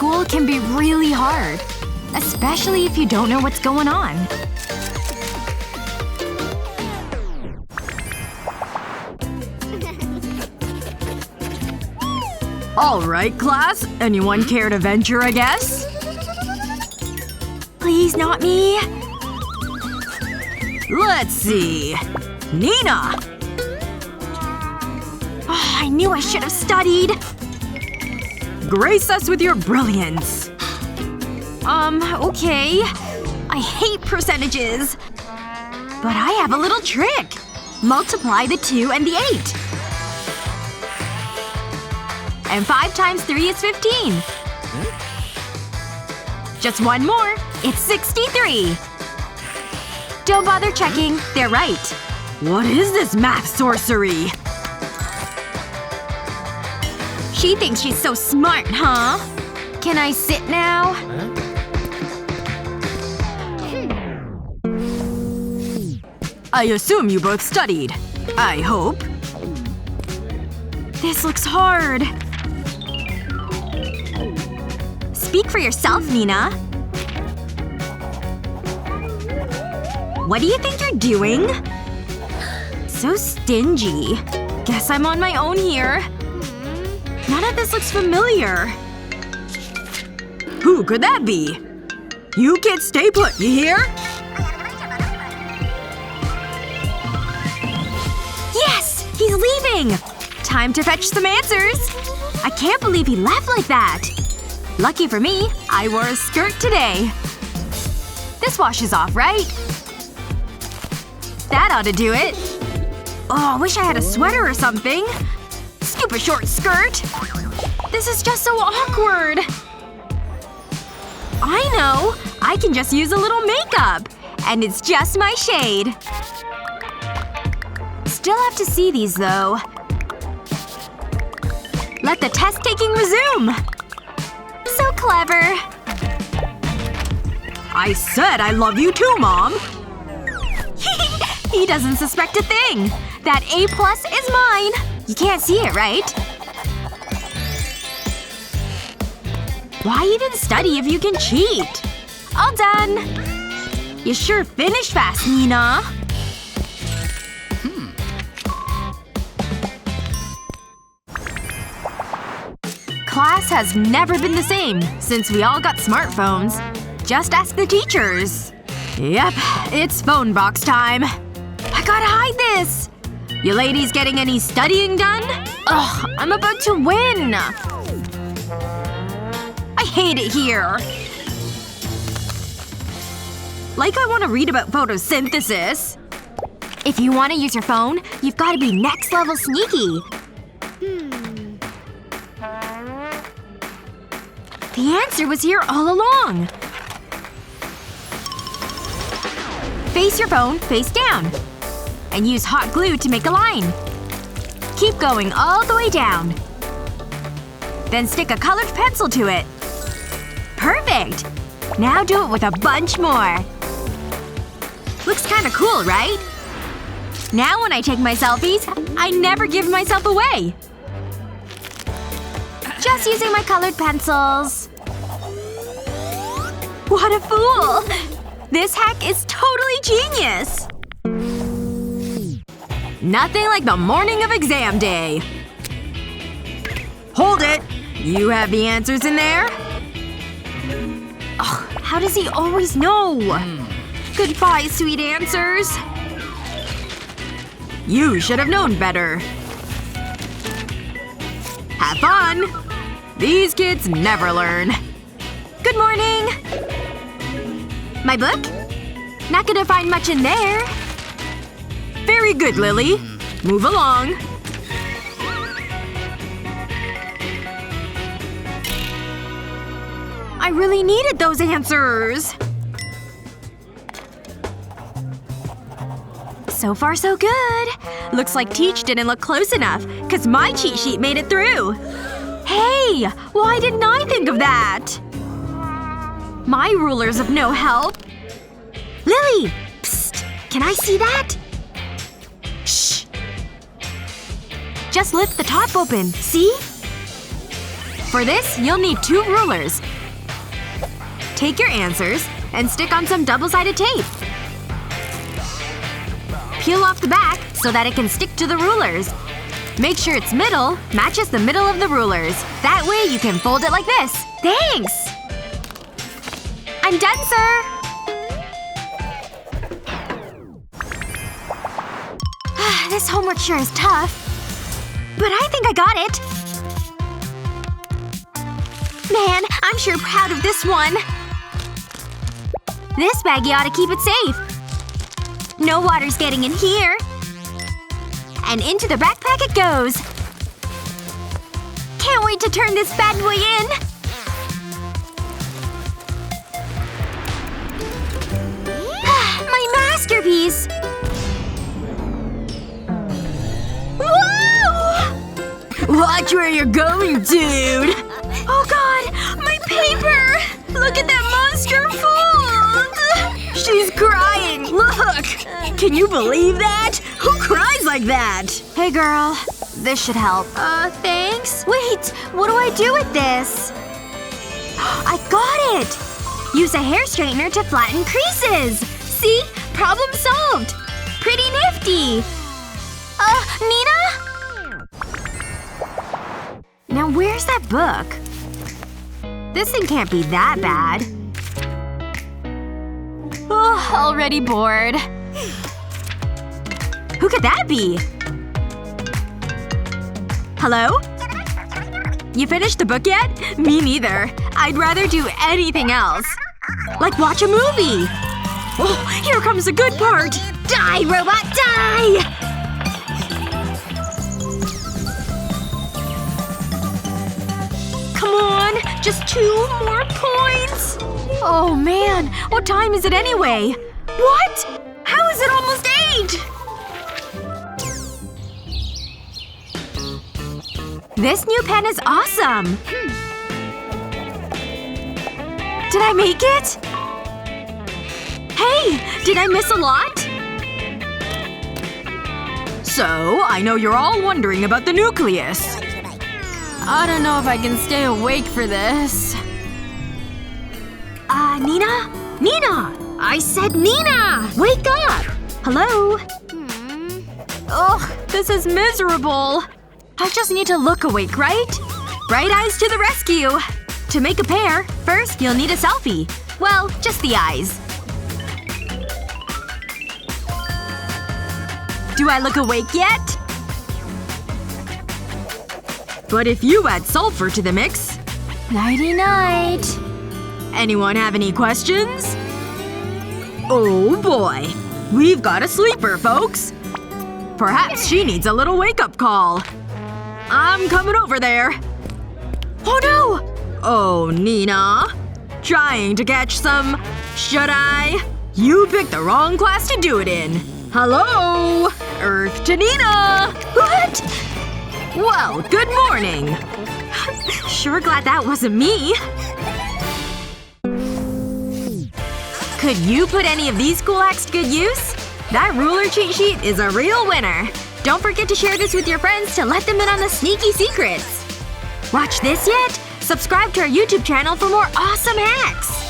school can be really hard. Especially if you don't know what's going on. Alright, class. Anyone care to venture a guess? Please, not me. Let's see. Nina! Oh, I knew I should have studied. Grace us with your brilliance. Okay. I hate percentages. But I have a little trick. Multiply the 2 and the 8. And 5 times 3 is 15. Just one more. It's 63. Don't bother checking. They're right. What is this math sorcery? She thinks she's so smart, huh? Can I sit now? I assume you both studied. I hope. This looks hard. Speak for yourself, Nina. What do you think you're doing? So stingy. Guess I'm on my own here. None of this looks familiar. Who could that be? You kids stay put, you hear? Yes! He's leaving! Time to fetch some answers! I can't believe he left like that. Lucky for me, I wore a skirt today. This washes off, right? That ought to do it. Oh, I wish I had a sweater or something. Stupid short skirt. This is just so awkward. I know! I can just use a little makeup. And it's just my shade. Still have to see these, though. Let the test-taking resume! So clever. I said I love you too, Mom! He doesn't suspect a thing. That A+ is mine. You can't see it, right? Why even study if you can cheat? All done. You sure finished fast, Nina. Class has never been the same since we all got smartphones. Just ask the teachers. Yep, it's phone box time. I gotta hide this! You ladies getting any studying done? Ugh, I'm about to win! I hate it here. Like I want to read about photosynthesis. If you want to use your phone, you've gotta be next level sneaky. The answer was here all along. Face your phone face down. And use hot glue to make a line. Keep going all the way down. Then stick a colored pencil to it. Perfect! Now do it with a bunch more. Looks kinda cool, right? Now when I take my selfies, I never give myself away. Just using my colored pencils. What a fool! This hack is totally genius! Nothing like the morning of exam day. Hold it! You have the answers in there? Ugh, how does he always know? Goodbye, sweet answers. You should have known better. Have fun! These kids never learn. Good morning! My book? Not gonna find much in there. Very good, Lily. Move along. I really needed those answers. So far so good. Looks like Teach didn't look close enough, cause my cheat sheet made it through. Hey! Why didn't I think of that? My ruler's of no help. Lily! Psst! Can I see that? Shh! Just lift the top open, see? For this, you'll need 2 rulers. Take your answers and stick on some double-sided tape. Peel off the back so that it can stick to the rulers. Make sure its middle matches the middle of the rulers. That way you can fold it like this. Thanks! I'm done, sir! This homework sure is tough. But I think I got it. Man, I'm sure proud of this one. This baggie ought to keep it safe. No water's getting in here. And into the backpack it goes. Can't wait to turn this bad boy in. My masterpiece! Whoa! Watch where you're going, dude! Oh god! My paper! Look at that monster fold! She's crying! Look! Can you believe that? Who cries like that? Hey girl. This should help. Thanks? Wait! What do I do with this? I got it! Use a hair straightener to flatten creases! See? Problem solved! Pretty nifty! Nina? Now where's that book? This thing can't be that bad. Oh, already bored. Who could that be? Hello? You finished the book yet? Me neither. I'd rather do anything else. Like watch a movie. Oh, here comes the good part! Die, robot, die! Come on! Just 2 more points! Oh man, what time is it anyway? What? How is it almost 8? This new pen is awesome! Did I make it? Hey! Did I miss a lot? So, I know you're all wondering about the nucleus. I don't know if I can stay awake for this. Nina? Nina! I said Nina! Wake up! Hello? Ugh, this is miserable. I just need to look awake, right? Bright eyes to the rescue! To make a pair, first you'll need a selfie. Well, just the eyes. Do I look awake yet? But if you add sulfur to the mix… Nighty-night. Anyone have any questions? Oh boy. We've got a sleeper, folks. Perhaps she needs a little wake-up call. I'm coming over there. Oh no! Oh, Nina. Trying to catch some… should I? You picked the wrong class to do it in. Hello? Earth to Nina! What? Well, good morning. Sure glad that wasn't me. Could you put any of these cool hacks to good use? That ruler cheat sheet is a real winner. Don't forget to share this with your friends to let them in on the sneaky secrets. Watch this yet? Subscribe to our YouTube channel for more awesome hacks!